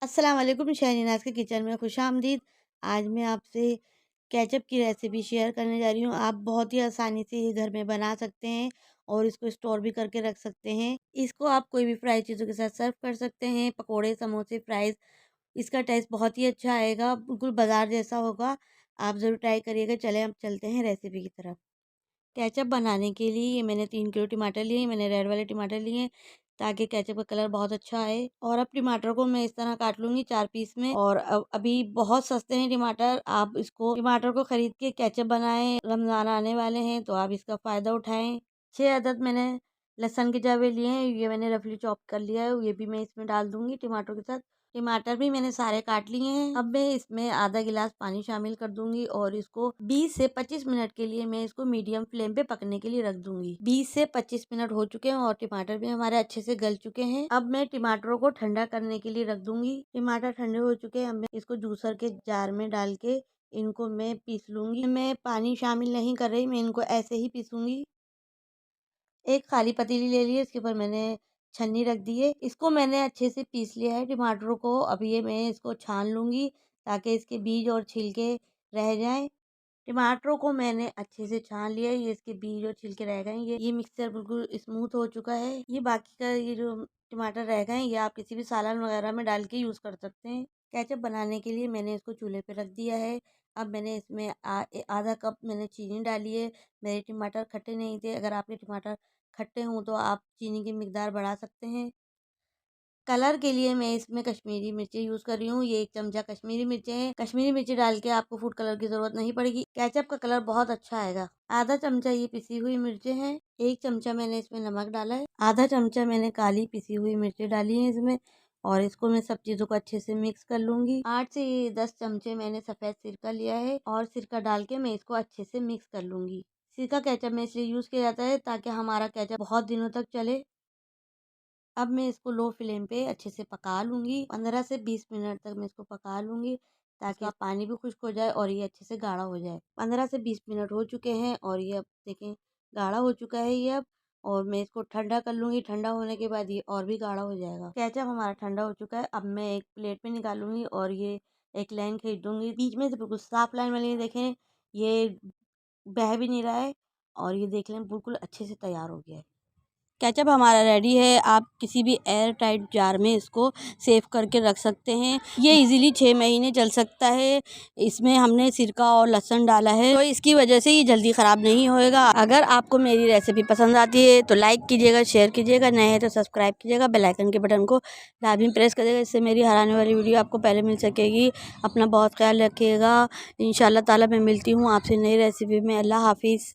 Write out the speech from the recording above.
अस्सलाम वालेकुम, शहनाज के किचन में खुशामदीद। आज मैं आपसे केचप की रेसिपी शेयर करने जा रही हूँ। आप बहुत ही आसानी से ये घर में बना सकते हैं और इसको स्टोर भी करके रख सकते हैं। इसको आप कोई भी फ्राई चीज़ों के साथ सर्व कर सकते हैं, पकोड़े, समोसे, फ्राइज़। इसका टेस्ट बहुत ही अच्छा आएगा, बिल्कुल बाज़ार जैसा होगा। आप ज़रूर ट्राई करिएगा। चलें अब चलते हैं रेसिपी की तरफ। केचप बनाने के लिए ये मैंने 3 किलो टमाटर लिए हैं। मैंने रेड वाले टमाटर लिए हैं ताकि केचप का कलर बहुत अच्छा आए। और अब टमाटर को मैं इस तरह काट लूँगी 4 पीस में। और अब अभी बहुत सस्ते हैं टमाटर, आप इसको टमाटर को खरीद के केचप बनाएँ। रमज़ान आने वाले हैं तो आप इसका फ़ायदा उठाएँ। 6 अदद मैंने लहसुन के जवे लिए हैं, ये मैंने रफली चॉप कर लिया है, ये भी मैं इसमें डाल दूँगी टमाटर के साथ। टमाटर भी मैंने सारे काट लिए हैं। अब मैं इसमें आधा गिलास पानी शामिल कर दूंगी और इसको 20 से 25 मिनट के लिए मैं इसको मीडियम फ्लेम पे पकने के लिए रख दूंगी। 20 से 25 मिनट हो चुके हैं और टमाटर भी हमारे अच्छे से गल चुके हैं। अब मैं टमाटरों को ठंडा करने के लिए रख दूंगी। टमाटर ठंडे हो चुके हैं। अब मैं इसको जूसर के जार में डाल के इनको मैं पीस लूंगी। मैं पानी शामिल नहीं कर रही, मैं इनको ऐसे ही पीसूंगी। एक खाली पतीली ले ली है, इसके ऊपर मैंने छन्नी रख दी है। इसको मैंने अच्छे से पीस लिया है टमाटरों को। अब ये मैं इसको छान लूँगी ताकि इसके बीज और छिलके रह जाएँ। टमाटरों को मैंने अच्छे से छान लिया है, ये इसके बीज और छिलके रह गए हैं। ये मिक्सचर बिल्कुल स्मूथ हो चुका है। ये बाकी का ये जो टमाटर रह गए हैं, ये आप किसी भी सालन वगैरह में डाल के यूज़ कर सकते हैं। केचप बनाने के लिए मैंने इसको चूल्हे पे रख दिया है। अब मैंने इसमें आधा कप मैंने चीनी डाली है। मेरे टमाटर खट्टे नहीं थे, अगर आपके टमाटर खट्टे हों तो आप चीनी की मिकदार बढ़ा सकते हैं। कलर के लिए मैं इसमें कश्मीरी मिर्ची यूज़ कर रही हूँ। ये 1 चमचा कश्मीरी मिर्चें हैं। कश्मीरी मिर्ची डाल के आपको फूड कलर की ज़रूरत नहीं पड़ेगी। केचप का कलर बहुत अच्छा आएगा। आधा चमचा ये पिसी हुई मिर्चें हैं। 1 चमचा मैंने इसमें नमक डाला है। आधा चमचा मैंने काली पिसी हुई मिर्चें डाली हैं इसमें और इसको मैं सब चीज़ों को अच्छे से मिक्स कर लूँगी। 8 से 10 चमचे मैंने सफ़ेद सिरका लिया है और सिरका डाल के मैं इसको अच्छे से मिक्स कर लूँगी। सिरका केचप में इसलिए यूज़ किया जाता है ताकि हमारा केचप बहुत दिनों तक चले। अब मैं इसको लो फ्लेम पे अच्छे से पका लूँगी। 15 से 20 मिनट तक मैं इसको पका लूँगी ताकि इसका पानी भी खुश्क हो जाए और ये अच्छे से गाढ़ा हो जाए। 15 से 20 मिनट हो चुके हैं और ये अब देखें गाढ़ा हो चुका है ये अब। और मैं इसको ठंडा कर लूँगी। ठंडा होने के बाद ये और भी गाढ़ा हो जाएगा। केचप हमारा ठंडा हो चुका है। अब मैं एक प्लेट में निकालूँगी और ये एक लाइन खींचूँगी। बीच में से बिल्कुल साफ लाइन वाली देखें, ये बह भी नहीं रहा है और ये देख लें बिल्कुल अच्छे से तैयार हो गया है। केचप हमारा रेडी है। आप किसी भी एयर टाइट जार में इसको सेव करके रख सकते हैं। ये इजीली 6 महीने चल सकता है। इसमें हमने सिरका और लहसुन डाला है तो इसकी वजह से ये जल्दी ख़राब नहीं होएगा। अगर आपको मेरी रेसिपी पसंद आती है तो लाइक कीजिएगा, शेयर कीजिएगा, नए हैं तो सब्सक्राइब कीजिएगा, बेल आइकन के बटन को लाजमी प्रेस करिएगा, इससे मेरी हर आने वाली वीडियो आपको पहले मिल सकेगी। अपना बहुत ख्याल रखिएगा। इंशाल्लाह ताला मैं मिलती हूँ आपसे नई रेसिपी में। अल्लाह हाफिज़।